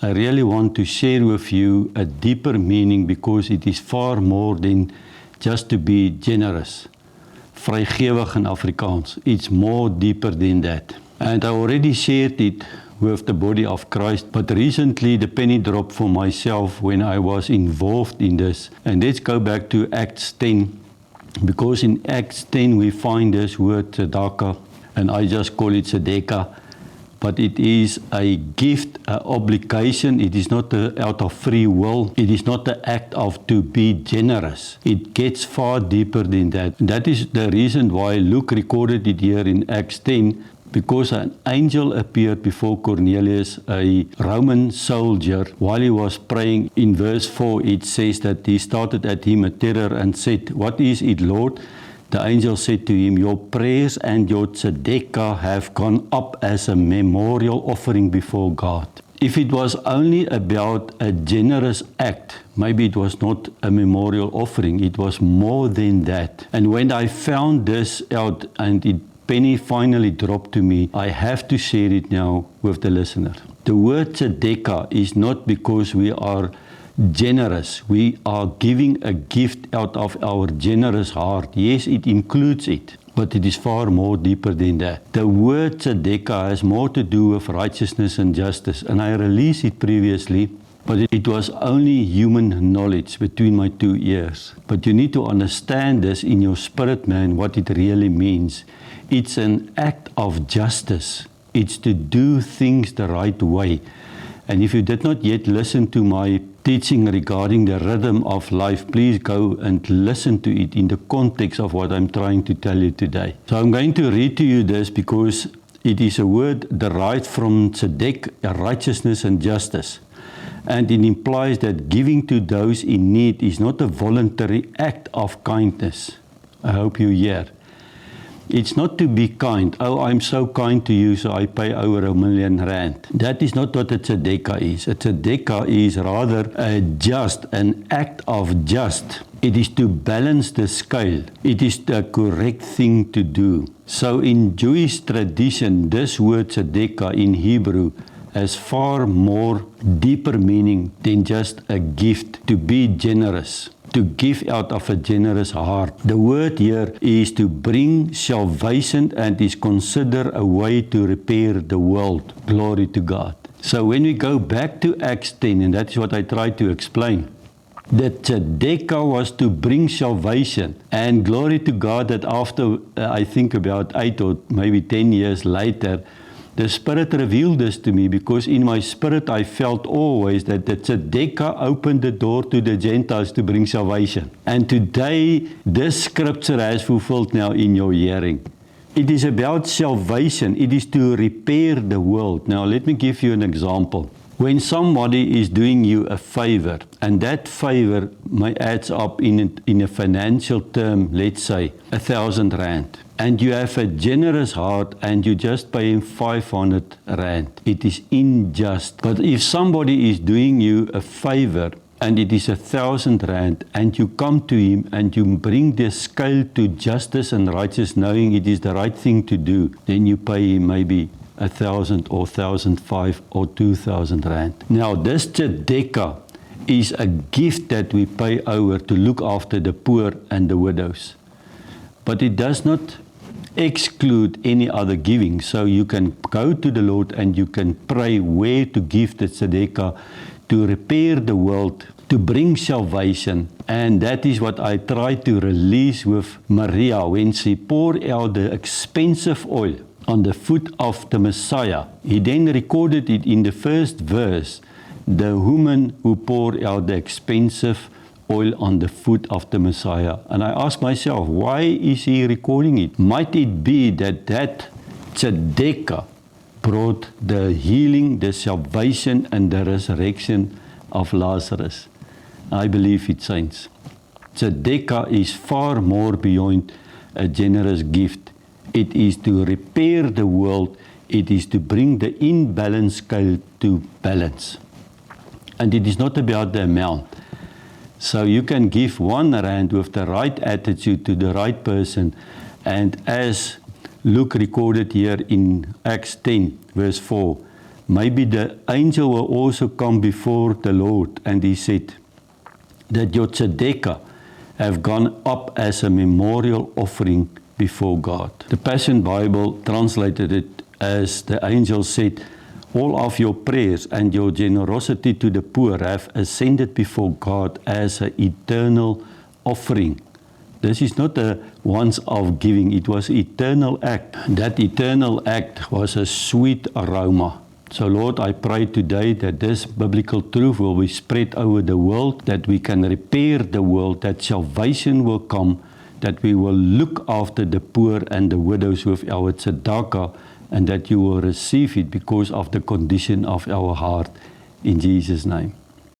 I really want to share with you a deeper meaning because it is far more than just to be generous. Vrygewig in Afrikaans. It's more deeper than that. And I already shared it with the body of Christ, but recently the penny dropped for myself when I was involved in this. And let's go back to Acts 10, because in Acts 10 we find this word tzedakah, and I just call it tzedekah. But it is a gift, an obligation. It is not out of free will. It is not the act of to be generous. It gets far deeper than that. That is the reason why Luke recorded it here in Acts 10, because an angel appeared before Cornelius, a Roman soldier, while he was praying. In verse 4, it says that he started at him a terror and said, "What is it, Lord?" The angel said to him, "Your prayers and your tzedekah have gone up as a memorial offering before God." If it was only about a generous act, maybe it was not a memorial offering. It was more than that. And when I found this out and penny finally dropped to me, I have to share it now with the listener. The word tzedekah is not because we are generous. We are giving a gift out of our generous heart. Yes, it includes it, but it is far more deeper than that. The word tzedekah has more to do with righteousness and justice, and I released it previously, but it was only human knowledge between my two ears. But you need to understand this in your spirit, man, what it really means. It's an act of justice. It's to do things the right way. And if you did not yet listen to my teaching regarding the rhythm of life, please go and listen to it in the context of what I'm trying to tell you today. So I'm going to read to you this because it is a word derived from tzedek, righteousness and justice. And it implies that giving to those in need is not a voluntary act of kindness. I hope you hear. It's not to be kind. Oh, I'm so kind to you, so I pay over R1 million. That is not what a tzedekah is. A tzedekah is rather an act of just. It is to balance the scale. It is the correct thing to do. So in Jewish tradition, this word tzedekah in Hebrew has far more deeper meaning than just a gift, to be generous, to give out of a generous heart. The word here is to bring salvation and is considered a way to repair the world. Glory to God. So when we go back to Acts 10, and that is what I tried to explain, that tzedekah was to bring salvation. And glory to God that after, I think about 8 or maybe 10 years later, the Spirit revealed this to me, because in my spirit I felt always that the tzedekah opened the door to the Gentiles to bring salvation. And today, this scripture has fulfilled now in your hearing. It is about salvation. It is to repair the world. Now, let me give you an example. When somebody is doing you a favor, and that favor adds up in a financial term, let's say, R1,000, and you have a generous heart and you just pay him R500, it is unjust. But if somebody is doing you a favor and it is R1,000, and you come to him and you bring the scale to justice and righteousness, knowing it is the right thing to do, then you pay him maybe 1,000 or 1,005 or 2,000 rand. Now, this tzedekah is a gift that we pay over to look after the poor and the widows. But it does not exclude any other giving. So you can go to the Lord and you can pray where to give the tzedekah to repair the world, to bring salvation. And that is what I try to release with Maria when she poured out the expensive oil on the foot of the Messiah. He then recorded it in the first verse, the woman who poured out the expensive oil on the foot of the Messiah. And I asked myself, why is he recording it? Might it be that tzedekah brought the healing, the salvation, and the resurrection of Lazarus? I believe it, saints. Tzedekah is far more beyond a generous gift. It is to repair the world. It is to bring the imbalanced scale to balance. And it is not about the amount. So you can give R1 with the right attitude to the right person. And as Luke recorded here in Acts 10, verse 4, maybe the angel will also come before the Lord, and he said that your tzedekah have gone up as a memorial offering before God. The Passion Bible translated it as the angel said, all of your prayers and your generosity to the poor have ascended before God as an eternal offering. This is not a once-off giving, it was an eternal act. That eternal act was a sweet aroma. So Lord, I pray today that this biblical truth will be spread over the world, that we can repair the world, that salvation will come, that we will look after the poor and the widows with our tzedakah, and that you will receive it because of the condition of our heart. In Jesus' name.